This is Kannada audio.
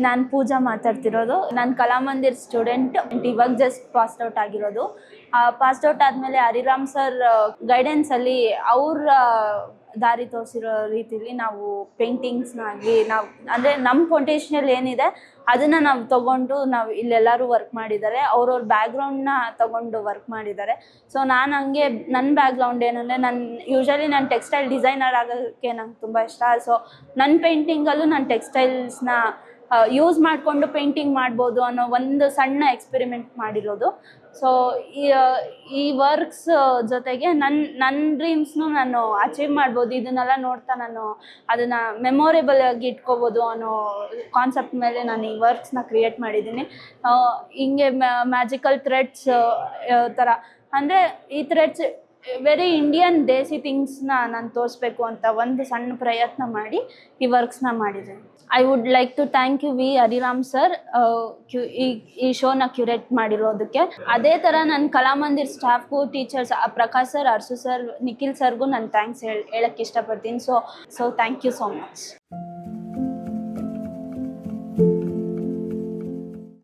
ನಾನು ಪೂಜಾ ಮಾತಾಡ್ತಿರೋದು. ನಾನು ಕಲಾಮಂದಿರ್ ಸ್ಟೂಡೆಂಟ್, ಇವಾಗ ಜಸ್ಟ್ ಪಾಸ್ ಔಟ್ ಆಗಿರೋದು. ಪಾಸ್ ಔಟ್ ಆದಮೇಲೆ ಹರಿರಾಮ್ ಸರ್ ಗೈಡೆನ್ಸಲ್ಲಿ ಅವ್ರ ದಾರಿ ತೋರಿಸಿರೋ ರೀತಿಲಿ ನಾವು ಪೇಂಟಿಂಗ್ಸ್ನಾಗಲಿ ನಾವು ಅಂದರೆ ನಮ್ಮ ಪೊಟೆನ್ಷಿಯಲ್ ಏನಿದೆ ಅದನ್ನು ನಾವು ತೊಗೊಂಡು ನಾವು ಇಲ್ಲೆಲ್ಲರೂ ವರ್ಕ್ ಮಾಡಿದ್ದಾರೆ. ಅವ್ರವ್ರ ಬ್ಯಾಕ್ಗ್ರೌಂಡ್ನ ತೊಗೊಂಡು ವರ್ಕ್ ಮಾಡಿದ್ದಾರೆ. ಸೊ ನಾನು ಹಂಗೆ ನನ್ನ ಬ್ಯಾಕ್ಗ್ರೌಂಡ್ ಏನಂದರೆ ಯೂಶ್ವಲಿ ನಾನು ಟೆಕ್ಸ್ಟೈಲ್ ಡಿಸೈನರ್ ಆಗೋಕ್ಕೆ ನಂಗೆ ತುಂಬ ಇಷ್ಟ. ಸೊ ನನ್ನ ಪೇಂಟಿಂಗಲ್ಲೂ ನಾನು ಟೆಕ್ಸ್ಟೈಲ್ಸ್ನ ಯೂಸ್ ಮಾಡಿಕೊಂಡು ಪೇಂಟಿಂಗ್ ಮಾಡ್ಬೋದು ಅನ್ನೋ ಒಂದು ಸಣ್ಣ ಎಕ್ಸ್ಪೆರಿಮೆಂಟ್ ಮಾಡಿರೋದು. ಸೊ ಈ ವರ್ಕ್ಸ್ ಜೊತೆಗೆ ನನ್ನ ಡ್ರೀಮ್ಸ್ನು ನಾನು ಅಚೀವ್ ಮಾಡ್ಬೋದು. ಇದನ್ನೆಲ್ಲ ನೋಡ್ತಾ ನಾನು ಅದನ್ನು ಮೆಮೊರೇಬಲ್ ಆಗಿ ಇಟ್ಕೋಬೋದು ಅನ್ನೋ ಕಾನ್ಸೆಪ್ಟ್ ಮೇಲೆ ನಾನು ಈ ವರ್ಕ್ಸ್ನ ಕ್ರಿಯೇಟ್ ಮಾಡಿದ್ದೀನಿ. ಹಿಂಗೆ ಮ್ಯಾಜಿಕಲ್ ಥ್ರೆಡ್ಸ್ ಥರ ಅಂದರೆ ಈ ಥ್ರೆಡ್ಸ್ ವೆರಿ ಇಂಡಿಯನ್ ದೇಸಿ ಥಿಂಗ್ಸ್ನ ನಾನು ತೋರಿಸ್ಬೇಕು ಅಂತ ಒಂದು ಸಣ್ಣ ಪ್ರಯತ್ನ ಮಾಡಿ ಈ ವರ್ಕ್ಸ್ನ ಮಾಡಿದ್ದೀನಿ. I would like to thank you V Hariram sir ಈ ಶೋನ ಕ್ಯೂರೇಟ್ ಮಾಡಿರೋದಕ್ಕೆ. ಅದೇ ಥರ ನನ್ನ ಕಲಾಮಂದಿರ್ ಸ್ಟಾಫ್ಗೂ, teachers Prakash sir, Arsu sir, Nikhil ಸರ್ಗೂ ನಾನು ಥ್ಯಾಂಕ್ಸ್ ಹೇಳಕ್ಕೆ ಇಷ್ಟಪಡ್ತೀನಿ. So thank you so much.